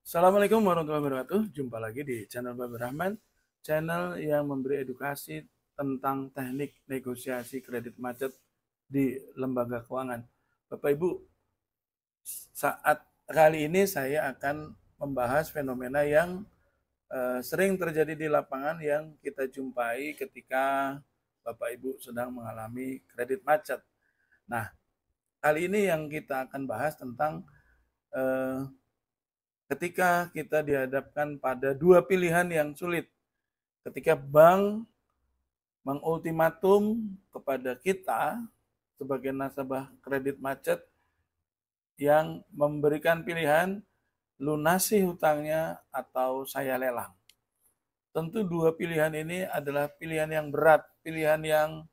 Assalamualaikum warahmatullahi wabarakatuh. Jumpa lagi di channel Babar Rahman, channel yang memberi edukasi tentang teknik negosiasi kredit macet di lembaga keuangan. Bapak Ibu, saat kali ini saya akan membahas fenomena yang sering terjadi di lapangan yang kita jumpai ketika Bapak Ibu sedang mengalami kredit macet. Nah, kali ini yang kita akan bahas tentang eh, ketika kita dihadapkan pada dua pilihan yang sulit. Ketika bank mengultimatum kepada kita sebagai nasabah kredit macet yang memberikan pilihan lunasi hutangnya atau saya lelang. Tentu dua pilihan ini adalah pilihan yang berat, pilihan yang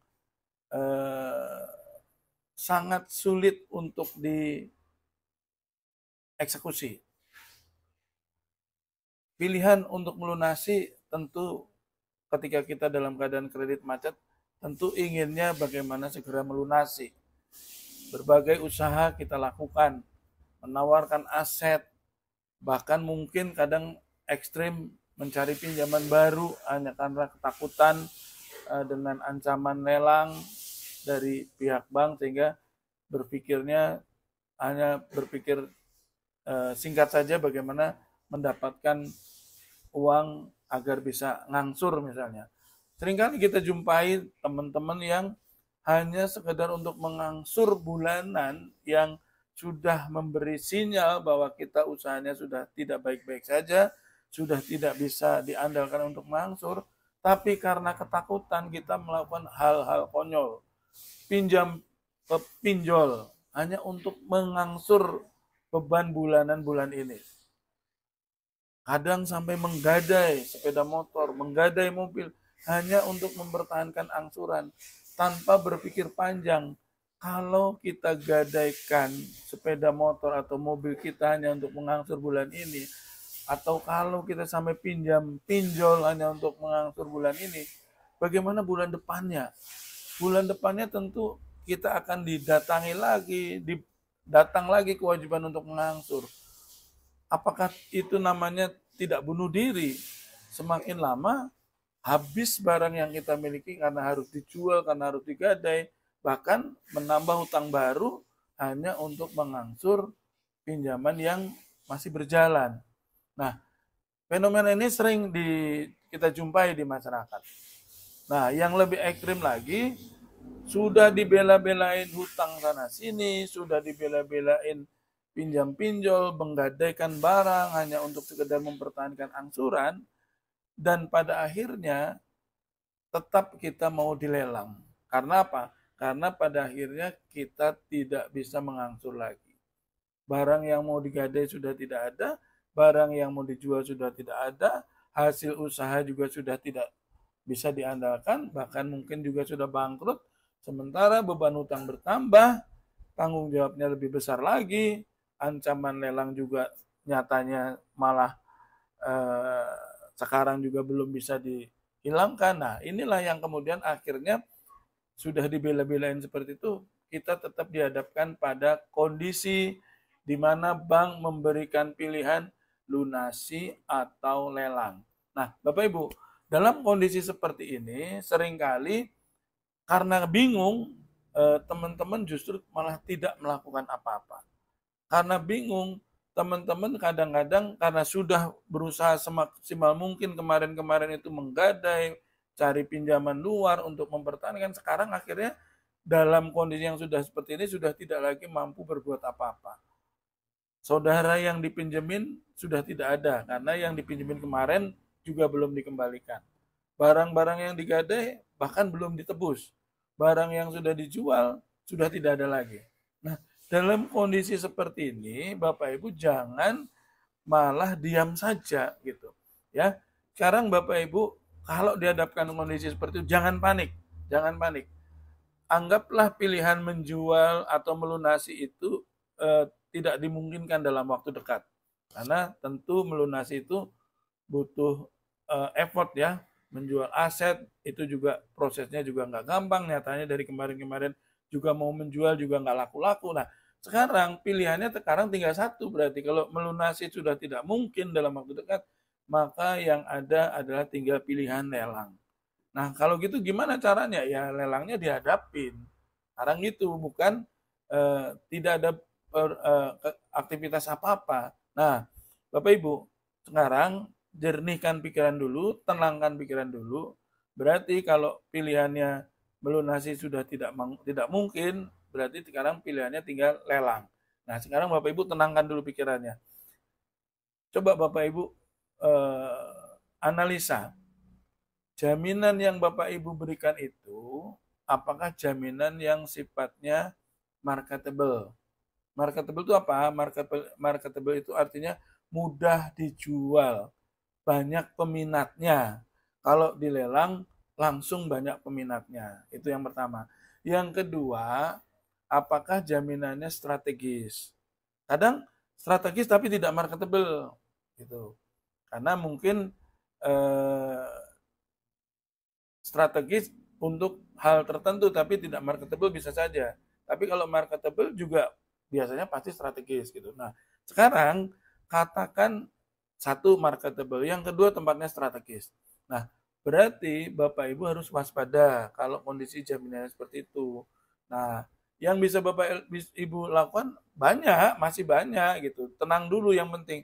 eh, sangat sulit untuk dieksekusi. Pilihan untuk melunasi tentu ketika kita dalam keadaan kredit macet, tentu inginnya bagaimana segera melunasi. Berbagai usaha kita lakukan, menawarkan aset, bahkan mungkin kadang ekstrim mencari pinjaman baru hanya karena ketakutan dengan ancaman lelang dari pihak bank, sehingga berpikirnya hanya berpikir singkat saja bagaimana mendapatkan uang agar bisa ngangsur misalnya. Seringkali kita jumpai teman-teman yang hanya sekedar untuk mengangsur bulanan yang sudah memberi sinyal bahwa kita usahanya sudah tidak baik-baik saja, sudah tidak bisa diandalkan untuk mengangsur, tapi karena ketakutan kita melakukan hal-hal konyol. Pinjam pinjol hanya untuk mengangsur beban bulanan bulan ini. Kadang sampai menggadai sepeda motor, menggadai mobil hanya untuk mempertahankan angsuran tanpa berpikir panjang. Kalau kita gadaikan sepeda motor atau mobil kita hanya untuk mengangsur bulan ini, atau kalau kita sampai pinjol hanya untuk mengangsur bulan ini, bagaimana bulan depannya? Bulan depannya tentu kita akan didatangi lagi, datang lagi kewajiban untuk mengangsur. Apakah itu namanya tidak bunuh diri? Semakin lama habis barang yang kita miliki karena harus dijual, karena harus digadai, bahkan menambah hutang baru hanya untuk mengangsur pinjaman yang masih berjalan. Nah, fenomena ini sering kita jumpai di masyarakat. Nah, yang lebih ekstrim lagi, sudah dibela-belain hutang sana sini, sudah dibela-belain pinjam pinjol, menggadaikan barang hanya untuk sekedar mempertahankan angsuran, dan pada akhirnya tetap kita mau dilelang. Karena apa? Karena pada akhirnya kita tidak bisa mengangsur lagi. Barang yang mau digadai sudah tidak ada, barang yang mau dijual sudah tidak ada, hasil usaha juga sudah tidak bisa diandalkan, bahkan mungkin juga sudah bangkrut, sementara beban hutang bertambah, tanggung jawabnya lebih besar lagi, ancaman lelang juga nyatanya malah eh, sekarang juga belum bisa dihilangkan. Nah, inilah yang kemudian akhirnya sudah dibela-belain seperti itu, kita tetap dihadapkan pada kondisi di mana bank memberikan pilihan lunasi atau lelang. Nah, Bapak Ibu, dalam kondisi seperti ini seringkali karena bingung, teman-teman justru malah tidak melakukan apa-apa. Karena bingung, teman-teman kadang-kadang karena sudah berusaha semaksimal mungkin kemarin-kemarin itu menggadai, cari pinjaman luar untuk mempertahankan, sekarang akhirnya dalam kondisi yang sudah seperti ini sudah tidak lagi mampu berbuat apa-apa. Saudara yang dipinjemin sudah tidak ada karena yang dipinjemin kemarin juga belum dikembalikan. Barang-barang yang digadai bahkan belum ditebus. Barang yang sudah dijual sudah tidak ada lagi. Nah, dalam kondisi seperti ini, Bapak Ibu jangan malah diam saja gitu. Ya. Sekarang Bapak Ibu kalau dihadapkan kondisi seperti itu jangan panik, jangan panik. Anggaplah pilihan menjual atau melunasi itu tidak dimungkinkan dalam waktu dekat. Karena tentu melunasi itu butuh effort ya. Menjual aset itu juga prosesnya juga nggak gampang. Nyatanya dari kemarin-kemarin juga mau menjual juga nggak laku-laku. Nah, Sekarang pilihannya sekarang tinggal satu, berarti kalau melunasi sudah tidak mungkin dalam waktu dekat, maka yang ada adalah tinggal pilihan lelang. Nah, kalau gitu gimana caranya? Ya lelangnya dihadapin. Sekarang gitu, bukan tidak ada aktivitas apa-apa. Nah, Bapak Ibu, sekarang jernihkan pikiran dulu, tenangkan pikiran dulu. Berarti kalau pilihannya melunasi sudah tidak mungkin, berarti sekarang pilihannya tinggal lelang. Nah, sekarang Bapak Ibu tenangkan dulu pikirannya. Coba Bapak Ibu analisa, jaminan yang Bapak Ibu berikan itu, apakah jaminan yang sifatnya marketable? Marketable itu apa? Marketable itu artinya mudah dijual, banyak peminatnya. Kalau dilelang langsung banyak peminatnya. Itu yang pertama. Yang kedua, apakah jaminannya strategis? Kadang strategis tapi tidak marketable gitu. Karena mungkin strategis untuk hal tertentu tapi tidak marketable bisa saja. Tapi kalau marketable juga biasanya pasti strategis gitu. Nah, sekarang katakan satu marketable, yang kedua tempatnya strategis. Nah, berarti Bapak Ibu harus waspada kalau kondisi jaminannya seperti itu. Nah, yang bisa Bapak Ibu lakukan banyak, masih banyak gitu. Tenang dulu yang penting.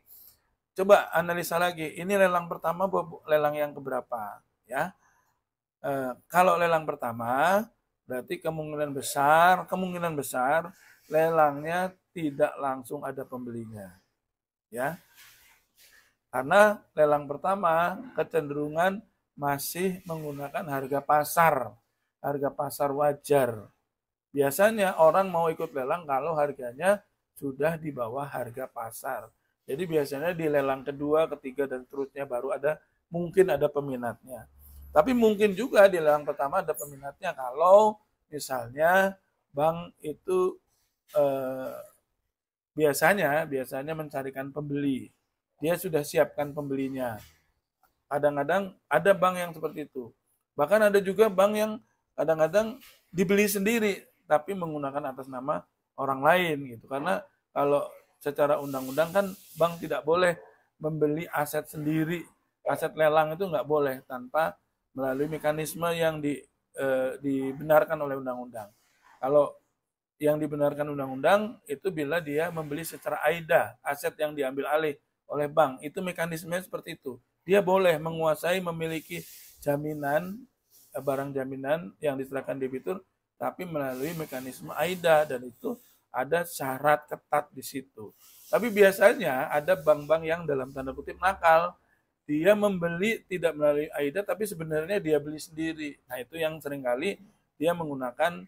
Coba analisa lagi, ini lelang pertama, lelang yang keberapa ya? Kalau lelang pertama, berarti kemungkinan besar lelangnya tidak langsung ada pembelinya, ya. Karena lelang pertama kecenderungan masih menggunakan harga pasar wajar. Biasanya orang mau ikut lelang kalau harganya sudah di bawah harga pasar. Jadi biasanya di lelang kedua, ketiga, dan seterusnya baru mungkin ada peminatnya. Tapi mungkin juga di lelang pertama ada peminatnya kalau misalnya bank itu biasanya mencarikan pembeli. Dia sudah siapkan pembelinya. Kadang-kadang ada bank yang seperti itu. Bahkan ada juga bank yang kadang-kadang dibeli sendiri tapi menggunakan atas nama orang lain gitu. Karena kalau secara undang-undang kan bank tidak boleh membeli aset sendiri. Aset lelang itu nggak boleh tanpa melalui mekanisme yang dibenarkan oleh undang-undang. Kalau yang dibenarkan undang-undang itu bila dia membeli secara AIDA, aset yang diambil alih oleh bank. Itu mekanismenya seperti itu. Dia boleh menguasai, memiliki jaminan, barang jaminan yang diserahkan debitur, tapi melalui mekanisme AIDA, dan itu ada syarat ketat di situ. Tapi biasanya ada bank-bank yang dalam tanda kutip nakal, dia membeli tidak melalui AIDA tapi sebenarnya dia beli sendiri. Nah, itu yang seringkali dia menggunakan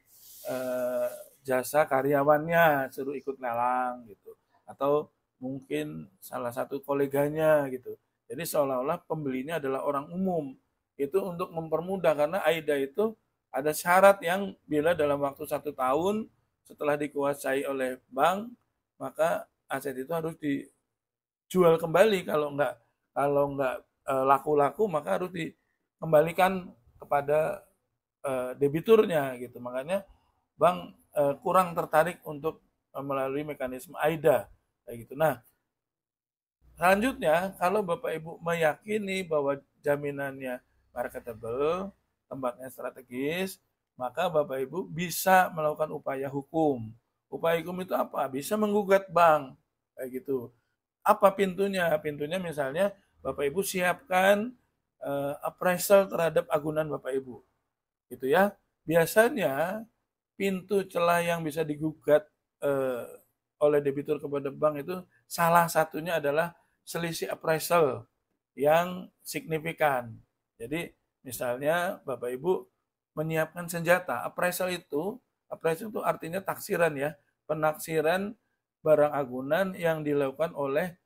jasa karyawannya suruh ikut lelang gitu, atau mungkin salah satu koleganya gitu. Jadi seolah-olah pembelinya adalah orang umum. Itu untuk mempermudah, karena AIDA itu ada syarat yang bila dalam waktu 1 tahun setelah dikuasai oleh bank, maka aset itu harus dijual kembali. Kalau nggak laku-laku, maka harus dikembalikan kepada debiturnya gitu. Makanya bank kurang tertarik untuk melalui mekanisme AIDA kayak gitu. Nah, selanjutnya kalau Bapak Ibu meyakini bahwa jaminannya marketable, tempatnya strategis, maka Bapak Ibu bisa melakukan upaya hukum. Upaya hukum itu apa? Bisa menggugat bank kayak gitu. Apa pintunya? Pintunya misalnya Bapak Ibu siapkan appraisal terhadap agunan Bapak Ibu. Gitu ya. Biasanya pintu celah yang bisa digugat oleh debitur kepada bank itu salah satunya adalah selisih appraisal yang signifikan. Jadi misalnya Bapak Ibu menyiapkan senjata. Appraisal itu artinya taksiran ya, penaksiran barang agunan yang dilakukan oleh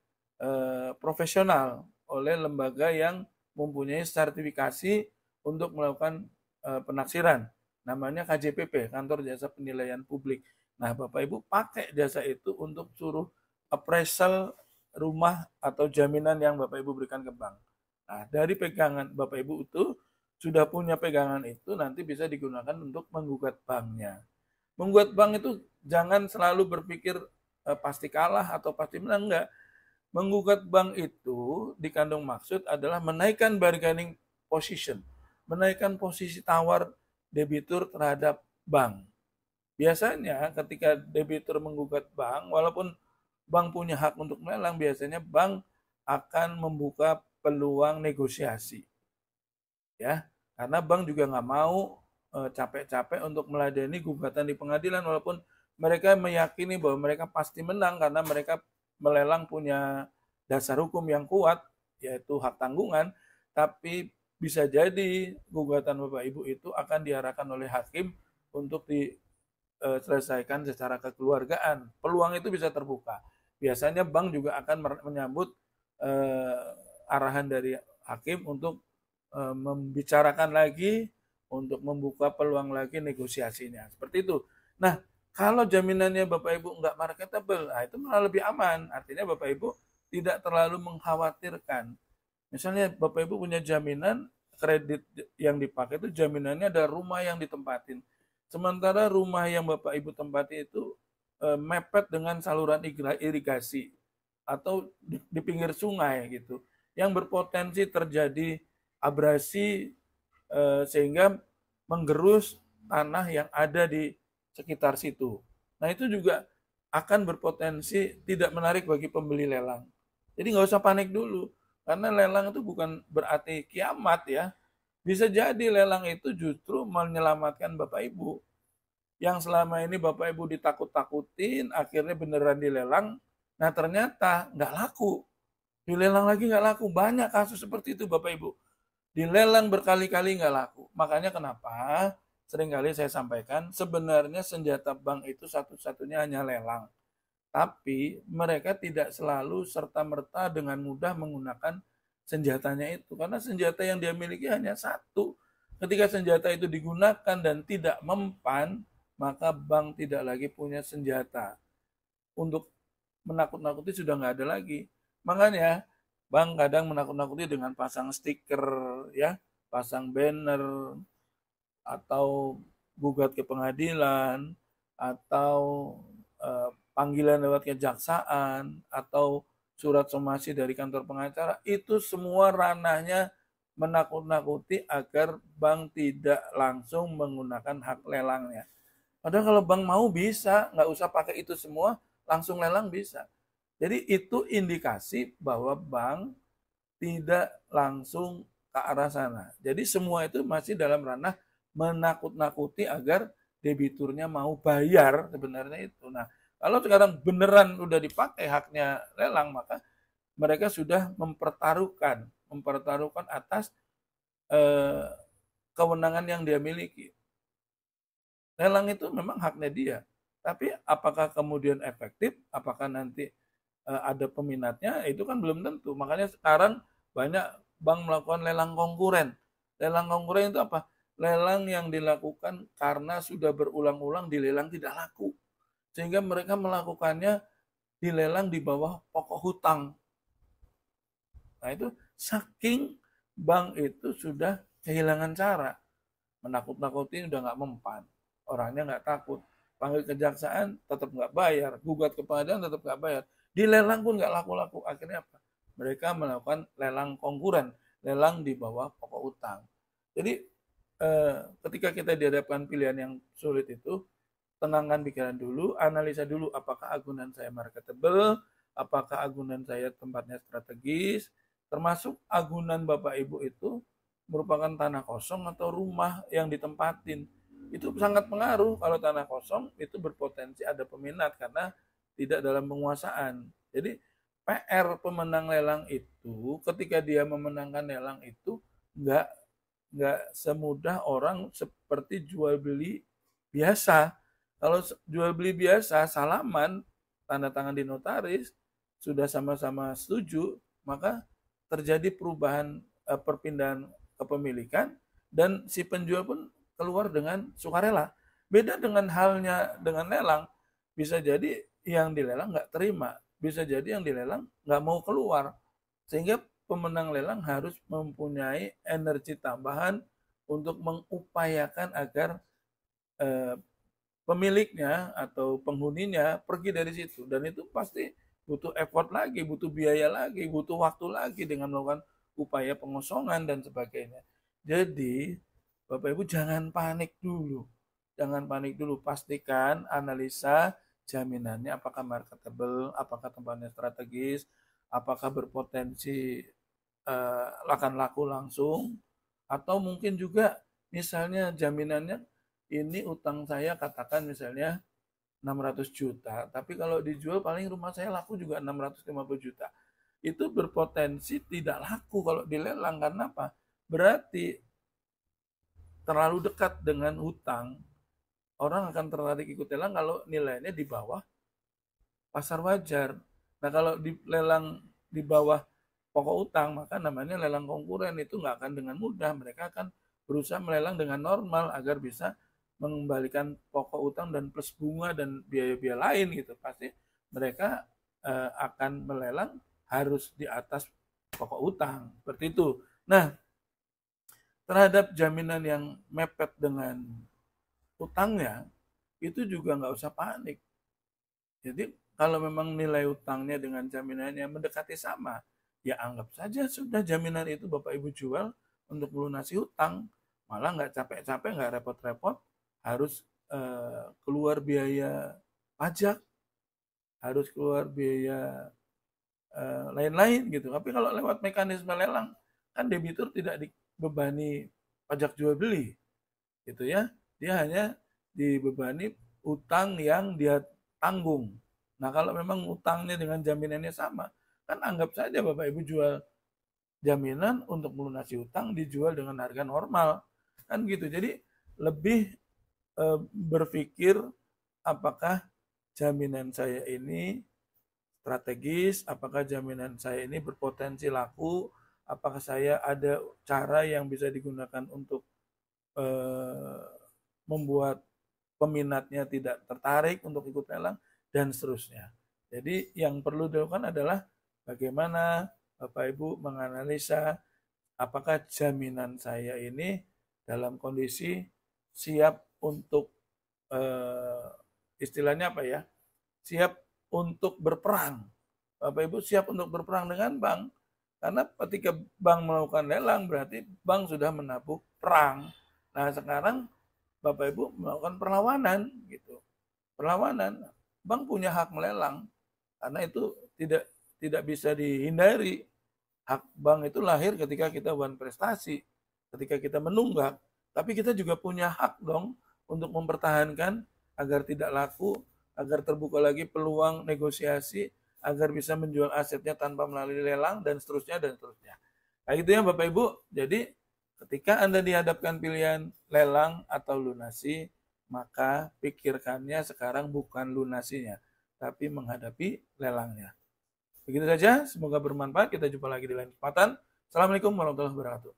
profesional, oleh lembaga yang mempunyai sertifikasi untuk melakukan penaksiran. Namanya KJPP, Kantor Jasa Penilaian Publik. Nah, Bapak Ibu pakai jasa itu untuk suruh appraisal rumah atau jaminan yang Bapak Ibu berikan ke bank. Nah, dari pegangan Bapak Ibu itu sudah punya pegangan itu, nanti bisa digunakan untuk menggugat banknya. Menggugat bank itu jangan selalu berpikir pasti kalah atau pasti menang, enggak. Menggugat bank itu dikandung maksud adalah menaikkan bargaining position, menaikkan posisi tawar debitur terhadap bank. Biasanya ketika debitur menggugat bank, walaupun bank punya hak untuk melelang, biasanya bank akan membuka peluang negosiasi, ya, karena bank juga nggak mau capek-capek untuk meladeni gugatan di pengadilan, walaupun mereka meyakini bahwa mereka pasti menang karena mereka melelang punya dasar hukum yang kuat, yaitu hak tanggungan, tapi bisa jadi gugatan Bapak Ibu itu akan diarahkan oleh hakim untuk diselesaikan secara kekeluargaan. Peluang itu bisa terbuka. Biasanya bank juga akan menyambut arahan dari hakim untuk membicarakan lagi, untuk membuka peluang lagi negosiasinya. Seperti itu. Nah, kalau jaminannya Bapak Ibu nggak marketable, nah itu malah lebih aman. Artinya Bapak Ibu tidak terlalu mengkhawatirkan. Misalnya Bapak Ibu punya jaminan kredit yang dipakai itu jaminannya ada rumah yang ditempatin. Sementara rumah yang Bapak Ibu tempati itu mepet dengan saluran irigasi atau di pinggir sungai gitu, yang berpotensi terjadi abrasi sehingga menggerus tanah yang ada di sekitar situ. Nah itu juga akan berpotensi tidak menarik bagi pembeli lelang. Jadi nggak usah panik dulu, karena lelang itu bukan berarti kiamat ya. Bisa jadi lelang itu justru menyelamatkan Bapak Ibu. Yang selama ini Bapak Ibu ditakut-takutin, akhirnya beneran dilelang, nah ternyata nggak laku. Dilelang lagi nggak laku. Banyak kasus seperti itu Bapak Ibu. Dilelang berkali-kali nggak laku. Makanya kenapa seringkali saya sampaikan, sebenarnya senjata bank itu satu-satunya hanya lelang. Tapi mereka tidak selalu serta-merta dengan mudah menggunakan senjatanya itu. Karena senjata yang dia miliki hanya satu. Ketika senjata itu digunakan dan tidak mempan, maka bank tidak lagi punya senjata. Untuk menakut-nakuti sudah nggak ada lagi. Makanya bank kadang menakut-nakuti dengan pasang stiker, ya, pasang banner, atau gugat ke pengadilan, atau panggilan lewat kejaksaan, atau surat somasi dari kantor pengacara. Itu semua ranahnya menakut-nakuti agar bank tidak langsung menggunakan hak lelangnya. Padahal kalau bank mau bisa, nggak usah pakai itu semua, langsung lelang bisa. Jadi itu indikasi bahwa bank tidak langsung ke arah sana. Jadi semua itu masih dalam ranah menakut-nakuti agar debiturnya mau bayar, sebenarnya itu. Nah, kalau sekarang beneran udah dipakai haknya lelang, maka mereka sudah mempertaruhkan atas eh, kewenangan yang dia miliki. Lelang itu memang haknya dia. Tapi apakah kemudian efektif, apakah nanti ada peminatnya, itu kan belum tentu. Makanya sekarang banyak bank melakukan lelang konkuren. Lelang konkuren itu apa? Lelang yang dilakukan karena sudah berulang-ulang dilelang tidak laku. Sehingga mereka melakukannya dilelang di bawah pokok hutang. Nah itu saking bank itu sudah kehilangan cara. Menakut-nakuti udah nggak mempan. Orangnya nggak takut. Panggil kejaksaan tetap nggak bayar. Gugat ke pengadilan tetap nggak bayar. Dilelang pun nggak laku-laku. Akhirnya apa? Mereka melakukan lelang konkuren. Lelang di bawah pokok utang. Jadi ketika kita dihadapkan pilihan yang sulit itu, tenangkan pikiran dulu, analisa dulu apakah agunan saya marketable, apakah agunan saya tempatnya strategis, termasuk agunan Bapak Ibu itu merupakan tanah kosong atau rumah yang ditempatin. Itu sangat pengaruh. Kalau tanah kosong itu berpotensi ada peminat karena tidak dalam penguasaan. Jadi PR pemenang lelang itu ketika dia memenangkan lelang itu nggak nggak semudah orang seperti jual beli biasa. Kalau jual beli biasa, salaman, tanda tangan di notaris, sudah sama-sama setuju, maka terjadi perubahan perpindahan kepemilikan dan si penjual pun keluar dengan sukarela. Beda dengan halnya dengan lelang, bisa jadi yang dilelang nggak terima, bisa jadi yang dilelang nggak mau keluar, sehingga pemenang lelang harus mempunyai energi tambahan untuk mengupayakan agar pemiliknya atau penghuninya pergi dari situ, dan itu pasti butuh effort lagi, butuh biaya lagi, butuh waktu lagi dengan melakukan upaya pengosongan dan sebagainya. Jadi Bapak Ibu jangan panik dulu. Jangan panik dulu, pastikan analisa jaminannya apakah marketable, apakah tempatnya strategis, apakah berpotensi akan laku langsung, atau mungkin juga misalnya jaminannya ini utang saya katakan misalnya 600 juta, tapi kalau dijual paling rumah saya laku juga 650 juta. Itu berpotensi tidak laku kalau dilelang. Karena apa? Berarti terlalu dekat dengan hutang, orang akan tertarik ikut lelang kalau nilainya di bawah pasar wajar. Nah, kalau dilelang di bawah pokok utang, maka namanya lelang konkuren. Itu nggak akan dengan mudah. Mereka akan berusaha melelang dengan normal agar bisa mengembalikan pokok utang dan plus bunga dan biaya-biaya lain gitu. Pasti mereka akan melelang harus di atas pokok utang. Seperti itu. Nah, terhadap jaminan yang mepet dengan utangnya, itu juga nggak usah panik. Jadi kalau memang nilai utangnya dengan jaminannya mendekati sama, ya anggap saja sudah jaminan itu Bapak Ibu jual untuk melunasi hutang. Malah nggak capek-capek, nggak repot-repot, harus keluar biaya pajak, harus keluar biaya lain-lain gitu. Tapi kalau lewat mekanisme lelang, kan debitur tidak dibebani pajak jual beli, gitu ya. Dia hanya dibebani utang yang dia tanggung. Nah, kalau memang utangnya dengan jaminannya sama, kan anggap saja Bapak Ibu jual jaminan untuk melunasi utang dijual dengan harga normal. Kan gitu. Jadi lebih berpikir apakah jaminan saya ini strategis, apakah jaminan saya ini berpotensi laku, apakah saya ada cara yang bisa digunakan untuk membuat peminatnya tidak tertarik untuk ikut lelang, dan seterusnya. Jadi yang perlu dilakukan adalah bagaimana Bapak Ibu menganalisa apakah jaminan saya ini dalam kondisi siap untuk istilahnya apa ya? Siap untuk berperang. Bapak Ibu siap untuk berperang dengan bank. Karena ketika bank melakukan lelang berarti bank sudah menabuh perang. Nah, sekarang Bapak Ibu melakukan perlawanan gitu. Perlawanan, bank punya hak melelang karena itu tidak bisa dihindari. Hak bank itu lahir ketika kita buat prestasi, ketika kita menunggak. Tapi kita juga punya hak dong untuk mempertahankan agar tidak laku, agar terbuka lagi peluang negosiasi, agar bisa menjual asetnya tanpa melalui lelang dan seterusnya dan seterusnya. Nah, itu ya Bapak Ibu. Jadi ketika Anda dihadapkan pilihan lelang atau lunasi, maka pikirkannya sekarang bukan lunasinya, tapi menghadapi lelangnya. Begitu saja, semoga bermanfaat. Kita jumpa lagi di lain kesempatan. Assalamualaikum warahmatullahi wabarakatuh.